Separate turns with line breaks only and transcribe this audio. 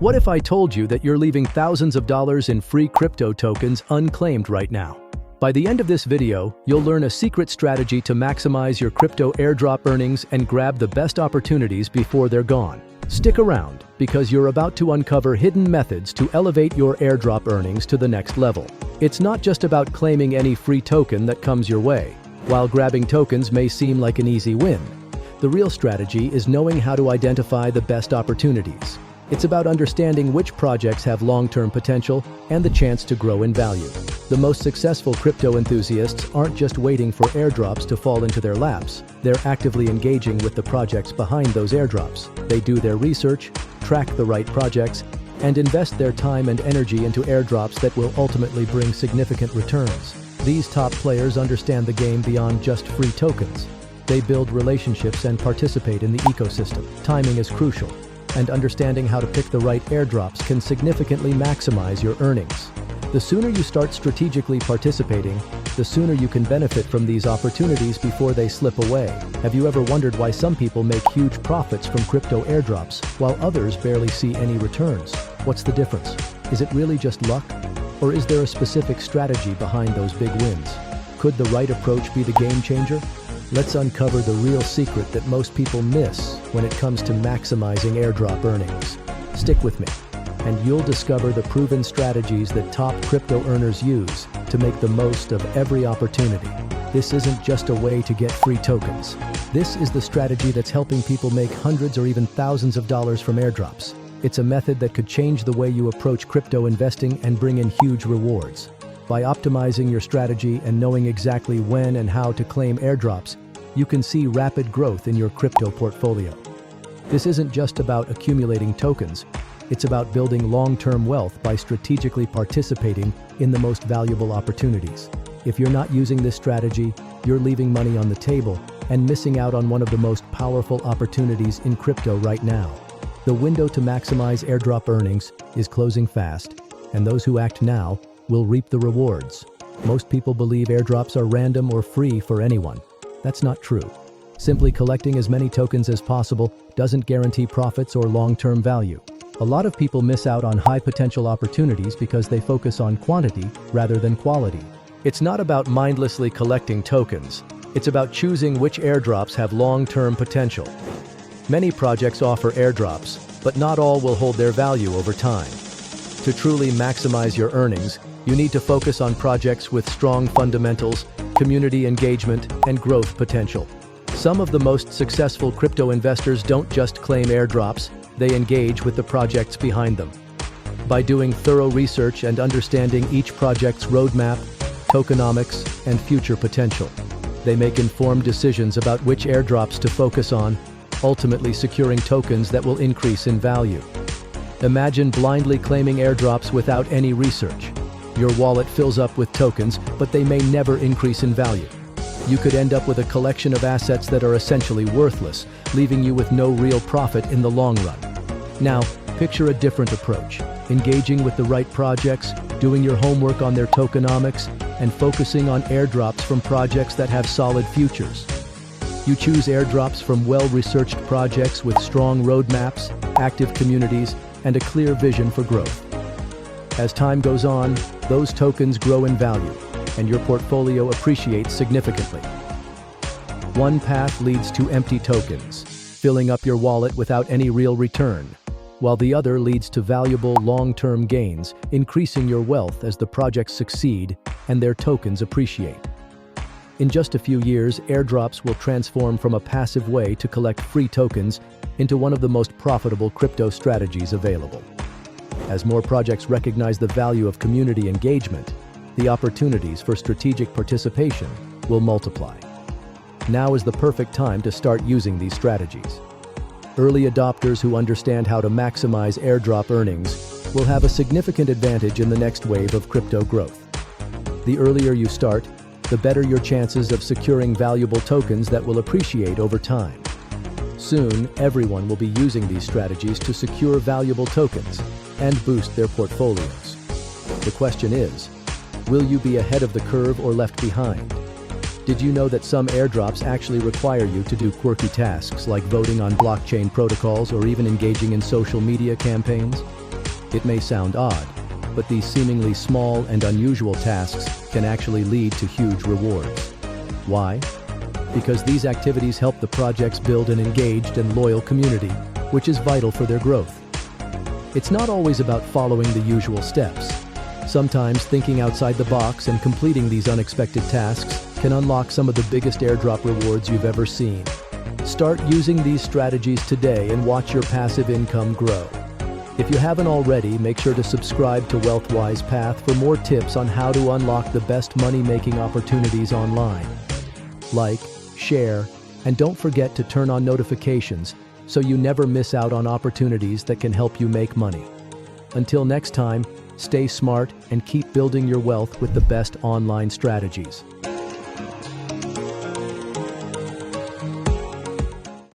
What if I told you that you're leaving thousands of dollars in free crypto tokens unclaimed right now? By the end of this video, you'll learn a secret strategy to maximize your crypto airdrop earnings and grab the best opportunities before they're gone. Stick around, because you're about to uncover hidden methods to elevate your airdrop earnings to the next level. It's not just about claiming any free token that comes your way. While grabbing tokens may seem like an easy win, the real strategy is knowing how to identify the best opportunities. It's about understanding which projects have long-term potential and the chance to grow in value. The most successful crypto enthusiasts aren't just waiting for airdrops to fall into their laps. They're actively engaging with the projects behind those airdrops. They do their research, track the right projects, and invest their time and energy into airdrops that will ultimately bring significant returns. These top players understand the game beyond just free tokens. They build relationships and participate in the ecosystem. Timing is crucial, and understanding how to pick the right airdrops can significantly maximize your earnings. The sooner you start strategically participating, the sooner you can benefit from these opportunities before they slip away. Have you ever wondered why some people make huge profits from crypto airdrops, while others barely see any returns? What's the difference? Is it really just luck? Or is there a specific strategy behind those big wins? Could the right approach be the game changer? Let's uncover the real secret that most people miss when it comes to maximizing airdrop earnings. Stick with me, and you'll discover the proven strategies that top crypto earners use to make the most of every opportunity. This isn't just a way to get free tokens. This is the strategy that's helping people make hundreds or even thousands of dollars from airdrops. It's a method that could change the way you approach crypto investing and bring in huge rewards. By optimizing your strategy and knowing exactly when and how to claim airdrops, you can see rapid growth in your crypto portfolio. This isn't just about accumulating tokens, it's about building long-term wealth by strategically participating in the most valuable opportunities. If you're not using this strategy, you're leaving money on the table and missing out on one of the most powerful opportunities in crypto right now. The window to maximize airdrop earnings is closing fast, and those who act now will reap the rewards. Most people believe airdrops are random or free for anyone. That's not true. Simply collecting as many tokens as possible doesn't guarantee profits or long-term value. A lot of people miss out on high-potential opportunities because they focus on quantity rather than quality. It's not about mindlessly collecting tokens. It's about choosing which airdrops have long-term potential. Many projects offer airdrops, but not all will hold their value over time. To truly maximize your earnings, you need to focus on projects with strong fundamentals, community engagement, and growth potential. Some of the most successful crypto investors don't just claim airdrops, they engage with the projects behind them. By doing thorough research and understanding each project's roadmap, tokenomics, and future potential, they make informed decisions about which airdrops to focus on, ultimately securing tokens that will increase in value. Imagine blindly claiming airdrops without any research. Your wallet fills up with tokens, but they may never increase in value. You could end up with a collection of assets that are essentially worthless, leaving you with no real profit in the long run. Now, picture a different approach, engaging with the right projects, doing your homework on their tokenomics, and focusing on airdrops from projects that have solid futures. You choose airdrops from well-researched projects with strong roadmaps, active communities, and a clear vision for growth. As time goes on, those tokens grow in value, and your portfolio appreciates significantly. One path leads to empty tokens, filling up your wallet without any real return, while the other leads to valuable long-term gains, increasing your wealth as the projects succeed and their tokens appreciate. In just a few years, airdrops will transform from a passive way to collect free tokens into one of the most profitable crypto strategies available. As more projects recognize the value of community engagement, the opportunities for strategic participation will multiply. Now is the perfect time to start using these strategies. Early adopters who understand how to maximize airdrop earnings will have a significant advantage in the next wave of crypto growth. The earlier you start, the better your chances of securing valuable tokens that will appreciate over time. Soon, everyone will be using these strategies to secure valuable tokens and boost their portfolios. The question is, will you be ahead of the curve or left behind? Did you know that some airdrops actually require you to do quirky tasks like voting on blockchain protocols or even engaging in social media campaigns? It may sound odd, but these seemingly small and unusual tasks can actually lead to huge rewards. Why? Because these activities help the projects build an engaged and loyal community, which is vital for their growth. It's not always about following the usual steps. Sometimes thinking outside the box and completing these unexpected tasks can unlock some of the biggest airdrop rewards you've ever seen. Start using these strategies today and watch your passive income grow. If you haven't already, make sure to subscribe to Wealthwise Path for more tips on how to unlock the best money-making opportunities online. Like, share, and don't forget to turn on notifications so you never miss out on opportunities that can help you make money. Until next time, stay smart and keep building your wealth with the best online strategies.